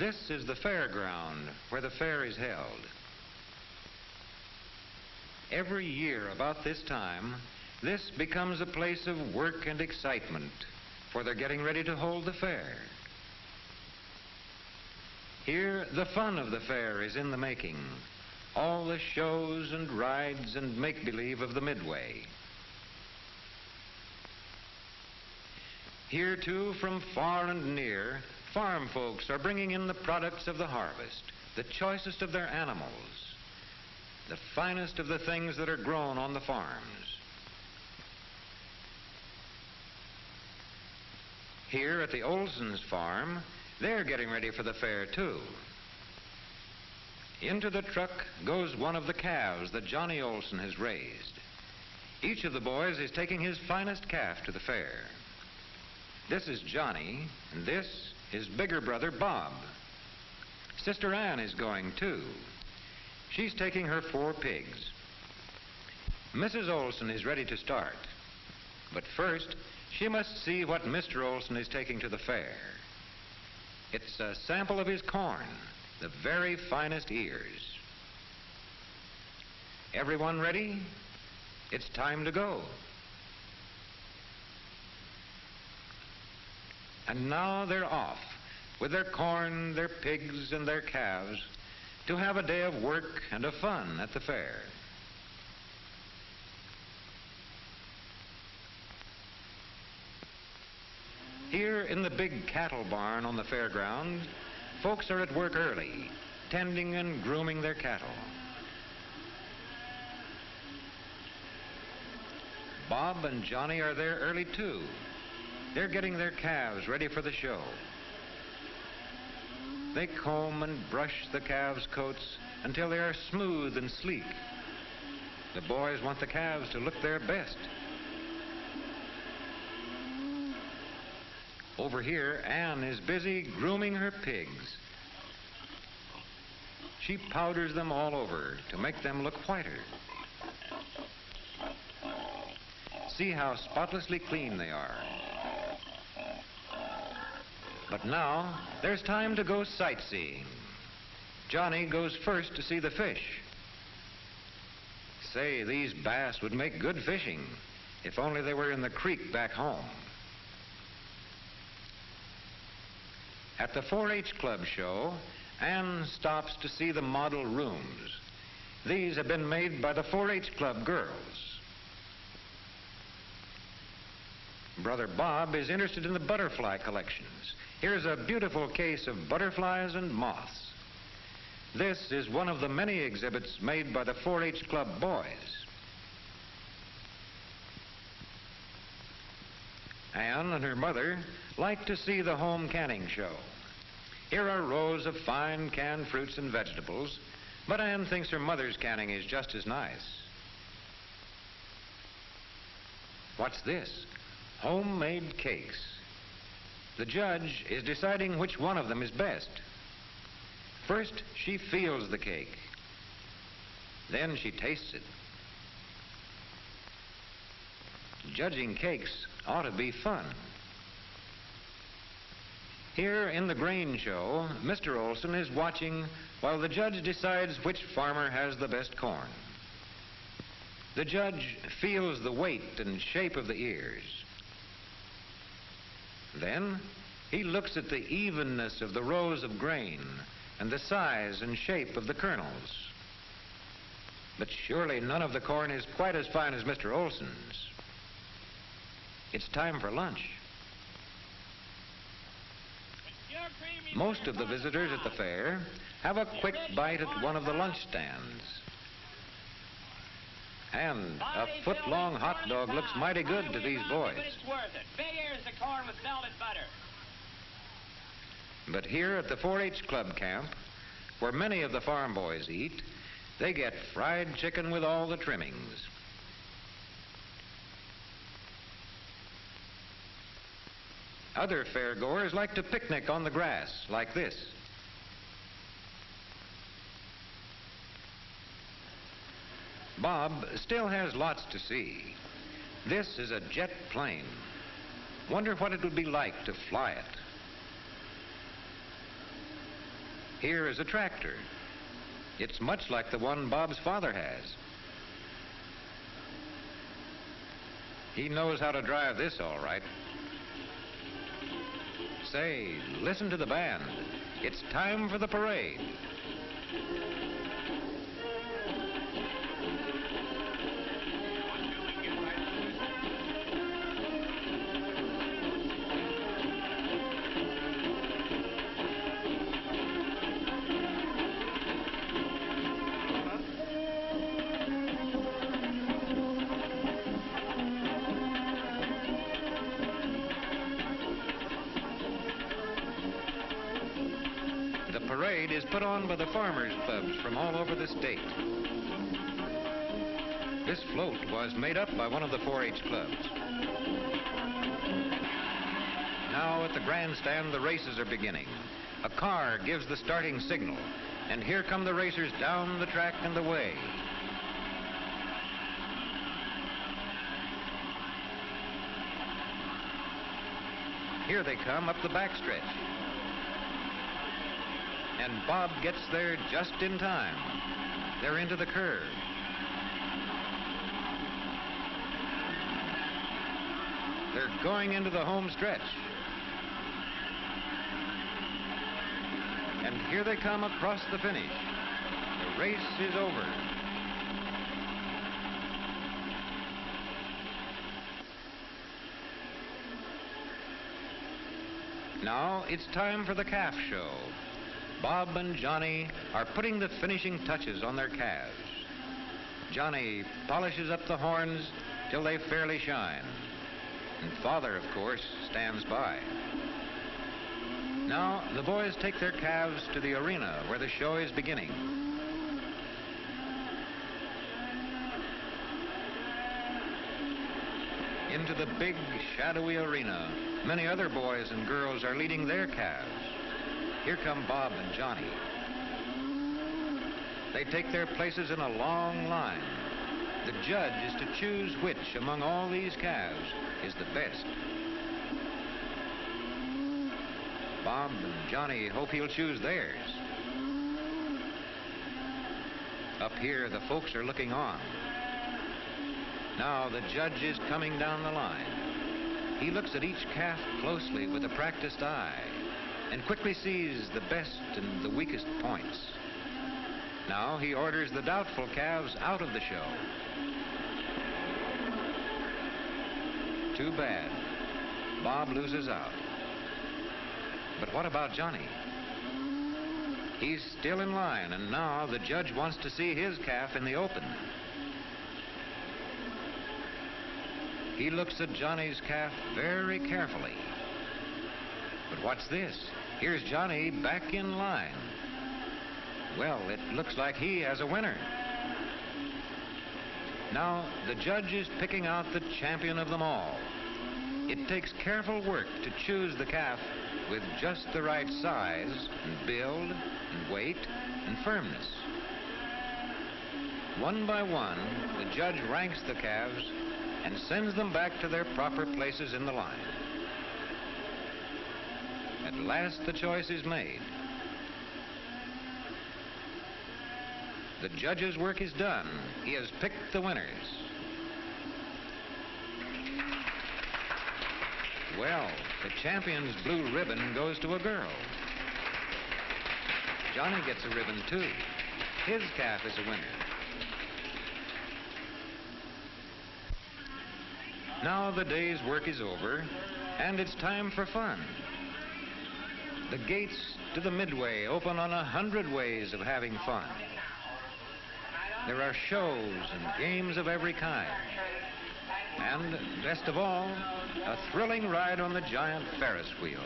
This is the fairground where the fair is held. Every year about this time, this becomes a place of work and excitement, for they're getting ready to hold the fair. Here, the fun of the fair is in the making. All the shows and rides and make-believe of the midway. Here, too, from far and near, farm folks are bringing in the products of the harvest, the choicest of their animals, the finest of the things that are grown on the farms. Here at the Olsons' farm, they're getting ready for the fair, too. Into the truck goes one of the calves that Johnny Olson has raised. Each of the boys is taking his finest calf to the fair. This is Johnny, and this is bigger brother Bob. Sister Ann is going, too. She's taking her 4 pigs. Mrs. Olson is ready to start. But first, she must see what Mr. Olson is taking to the fair. It's a sample of his corn, the very finest ears. Everyone ready? It's time to go. And now they're off with their corn, their pigs, and their calves to have a day of work and of fun at the fair. Here in the big cattle barn on the fairground, folks are at work early, tending and grooming their cattle. Bob and Johnny are there early, too. They're getting their calves ready for the show. They comb and brush the calves' coats until they are smooth and sleek. The boys want the calves to look their best. Over here, Ann is busy grooming her pigs. She powders them all over to make them look whiter. See how spotlessly clean they are. But now, there's time to go sightseeing. Johnny goes first to see the fish. Say, these bass would make good fishing, if only they were in the creek back home. At the 4-H Club show, Ann stops to see the model rooms. These have been made by the 4-H Club girls. Brother Bob is interested in the butterfly collections. Here's a beautiful case of butterflies and moths. This is one of the many exhibits made by the 4-H Club boys. Ann and her mother like to see the home canning show. Here are rows of fine canned fruits and vegetables, but Ann thinks her mother's canning is just as nice. What's this? Homemade cakes. The judge is deciding which one of them is best. First, she feels the cake. Then she tastes it. Judging cakes ought to be fun. Here in the grain show, Mr. Olson is watching while the judge decides which farmer has the best corn. The judge feels the weight and shape of the ears. Then he looks at the evenness of the rows of grain and the size and shape of the kernels. But surely none of the corn is quite as fine as Mr. Olson's. It's time for lunch. Most of the visitors at the fair have a quick bite at one of the lunch stands. And a foot-long hot dog looks mighty good to these boys. But here at the 4-H Club camp, where many of the farm boys eat, they get fried chicken with all the trimmings. Other fairgoers like to picnic on the grass like this. Bob still has lots to see. This is a jet plane. Wonder what it would be like to fly it. Here is a tractor. It's much like the one Bob's father has. He knows how to drive this all right. Say, listen to the band. It's time for the parade. The parade is put on by the farmers' clubs from all over the state. This float was made up by one of the 4-H clubs. Now at the grandstand, the races are beginning. A car gives the starting signal, and here come the racers down the track and away. Here they come up the backstretch. And Bob gets there just in time. They're into the curve. They're going into the home stretch. And here they come across the finish. The race is over. Now it's time for the calf show. Bob and Johnny are putting the finishing touches on their calves. Johnny polishes up the horns till they fairly shine. And Father, of course, stands by. Now the boys take their calves to the arena where the show is beginning. Into the big, shadowy arena, many other boys and girls are leading their calves. Here come Bob and Johnny. They take their places in a long line. The judge is to choose which among all these calves is the best. Bob and Johnny hope he'll choose theirs. Up here, the folks are looking on. Now the judge is coming down the line. He looks at each calf closely with a practiced eye and quickly sees the best and the weakest points. Now he orders the doubtful calves out of the show. Too bad. Bob loses out. But what about Johnny? He's still in line, and now the judge wants to see his calf in the open. He looks at Johnny's calf very carefully. But what's this? Here's Johnny back in line. Well, it looks like he has a winner. Now, the judge is picking out the champion of them all. It takes careful work to choose the calf with just the right size and build and weight and firmness. One by one, the judge ranks the calves and sends them back to their proper places in the line. At last, the choice is made. The judge's work is done. He has picked the winners. Well, the champion's blue ribbon goes to a girl. Johnny gets a ribbon, too. His calf is a winner. Now the day's work is over, and it's time for fun. The gates to the Midway open on 100 ways of having fun. There are shows and games of every kind. And, best of all, a thrilling ride on the giant Ferris wheel.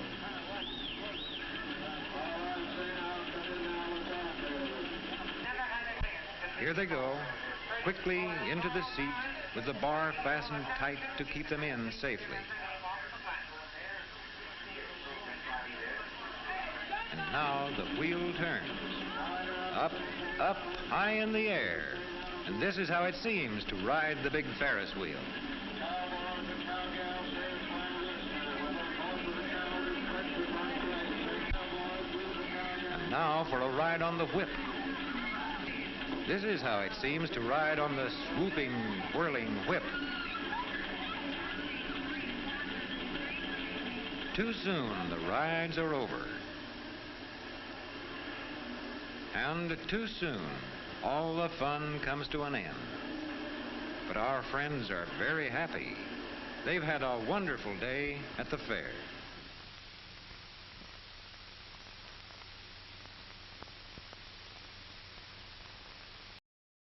Here they go, quickly into the seat with the bar fastened tight to keep them in safely. And now the wheel turns. Up, up, high in the air. And this is how it seems to ride the big Ferris wheel. And Now for a ride on the whip. This is how it seems to ride on the swooping, whirling whip. Too soon the rides are over. And too soon all the fun comes to an end. But our friends are very happy. They've had a wonderful day at the fair.